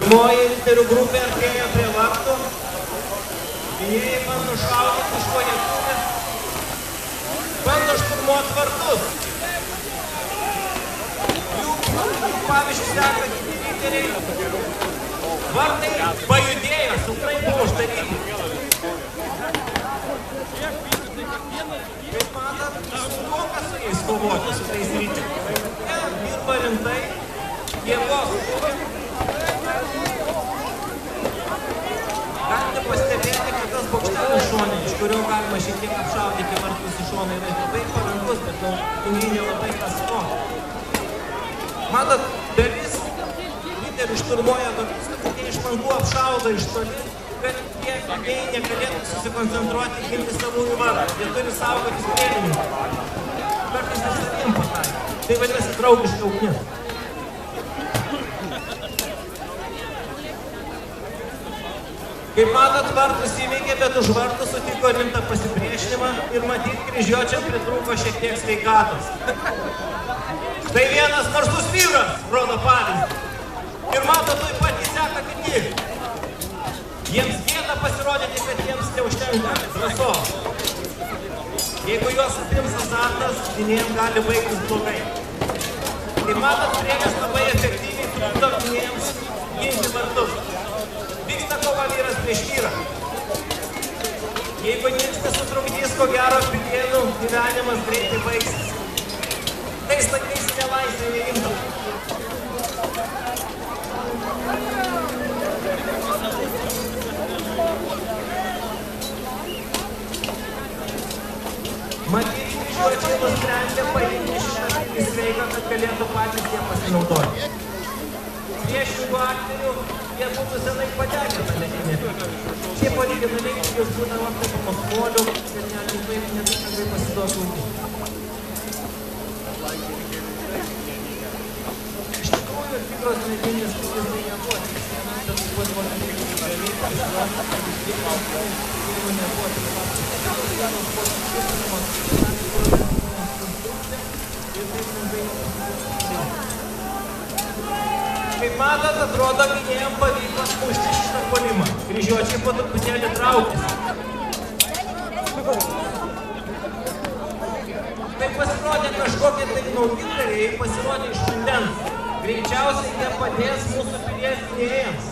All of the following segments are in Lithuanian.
Pirmoji riterių grupė artėja prie vartų. Gynėjai bando šaudyti iš kojetuvę. Bando šturmuoti vartus. Jų pavyzdžiui seka kiti riteriai. Vartai pajudėjo, silpnai buvo uždaryti. Kaip matot, sunku su jais kovoti, su tais riteriais. Jie dirba rimtai, jėgos turi. Galite pastebėti, kad tas bokštelis šonė, iš kurio galima šiek tiek apšaudyti vartus į šoną, yra labai parankus, bet gynėjai nelabai ką suvokia. Matot, dalis riterių šturmuoja tokius, kad jie iš langų apšaudo iš toli, kad tie gynėjai negalėtų susikoncentruoti ir ginti savųjų vartų. Jie turi saugotis prielininkų. Kartais ir saviem pataikė. Tai vadinasi draugiška ugnis. Kaip matot, vartus įveikė, bet už vartų sutiko rimtą pasipriešinimą ir matyt, kryžiuočiam pritrūko šiek tiek sveikatos. Tai vienas narsus vyras rodo pavyzdį. Ir matot, tuoj pat įseka kiti. Jiems gėda pasirodyti, kad jiems neužtenka drąsos. Jeigu juos apims azartas, gynėjams gali baigtis blogai. Kaip matot, priekis labai efektyviai trukdo gynėjams ginti vartus. Vyksta kova vyras prieš vyrą. Jeigu nieks nesutrukdys, ko gero pilėnų gyvenimas greitai baigsis. Tais laikais nelaisvė neimta. Matyt, kryžiuočiai nusprendė paimti šitą sveiką, kad galėtų patys jie pasinaudoti. Priešingų atveju jie būtų senai patekę tą ledinį. Šie palyginamai jūs būdavo aptapamos polių ir netgi taip nedažnai pasiduotų ugdyti. Iš tikrųjų, tikros medinis kūris tai nebuvo. Bet buvo nebuvo Kaip matot, atrodo, gynėjams pavyko atmušti šitą puolimą. Kryžiuočiai po truputėlį traukėsi. Tai pasirodė kažkokie tai naujindariai, pasirodė iš vandens. Greičiausiai jie padės mūsų pilies gynėjams.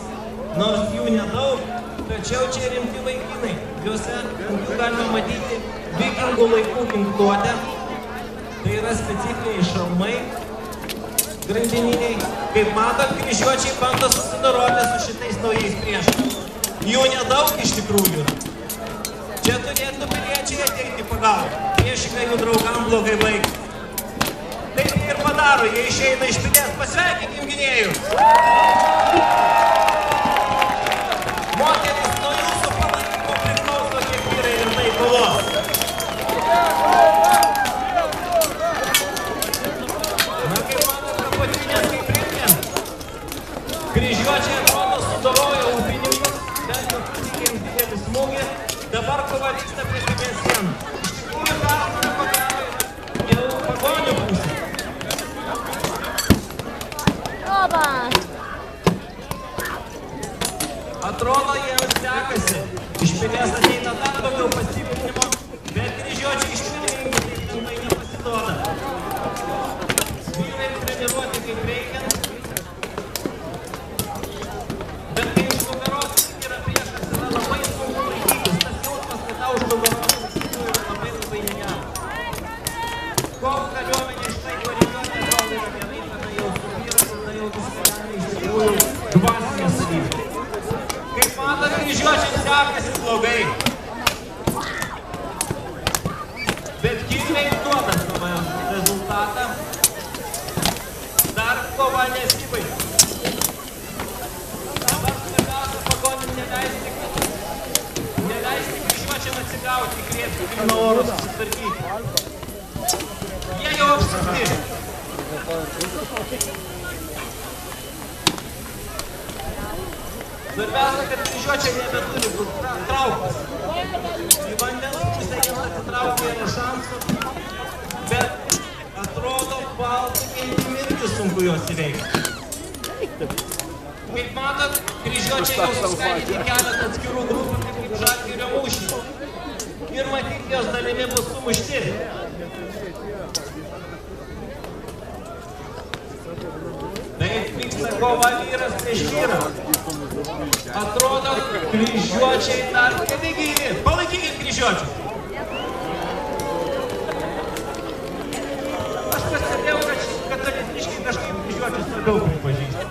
Nors jų nedaug, tačiau čia rimti vaikinai. Juose galima matyti vikingų laikų ginkluotę. Tai yra specifiniai šalmai. Grandininiai, kaip matot, kryžiuočiai bando susidoroti su šitais naujais priešais. Jų nedaug iš tikrųjų. Čia turėtų piliečiai ateiti pagalbą. Priešingai jų draugam blogai baigti. Taip ir padaro, jie išeina iš pilies. Pasveikinkim gynėjus! Moteris nuo jūsų palaikymo priklauso, kiek vyrai rimtai kovos. Kryžiuočiai atrodo sudorojo ūkininkus, bent jau tikėjim didelį smūgį, dabar kova vyksta prie pilies sienų. Iš tikrųjų persvara ko gero jau pagonių pusė. Atrodo, jiems sekasi. Iš pilies ateina dar daugiau pastiprinimo, bet kryžiuočiai išpilningi taip lengvai nepasiduoda. Vyrai treniruoti kaip reikiant. Kaip matot, kryžiuočiams sekasi blogai. Bet kilniai duoda savo rezultatą. Dar kova nesibaigė. Dabar svarbiausia pagonim neleisti kryžiuočiam atsigauti, įkvėpti pilną oro susitvarkyti. Jie jau apsukti. Svarbiausia, kad kryžiuočiai nebeturi trauktis. Į vandens pusę jiems atitraukė yra šansų, bet atrodo, Baltikai irgi sunku juos įveikti. Kaip matot, kryžiuočiai jau suskaidyti keletą atskirų grupų, kaip Žalgirio mūšį. Ir matyt, jos dalimi bus sumušti. Taip vyksta kova vyras prieš vyrą. Atrodo, kryžiuočiai dar tebegyvi. Palaikykit kryžiuočius. Aš pastebėjau, kad katalikiškai kažkaip kryžiuočius labiau pripažįsta.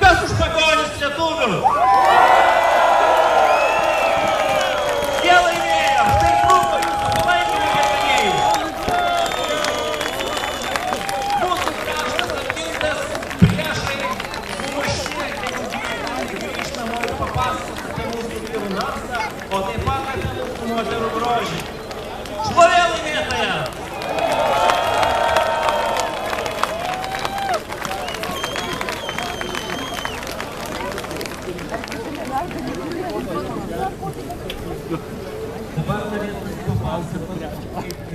Kas už pagonis lietuvių? Jie laimėjo. Štai trūko jūsų palaikymų gerbėjai. Mūsų kraštas apgintas, priešai sumušti, grįžt namo ir papasakos apie mūsų vyrų naftą, o taip pat apie mūsų moterų grožį. Šlovė laimėtoja! Dabar norėtume papasakoti, kaip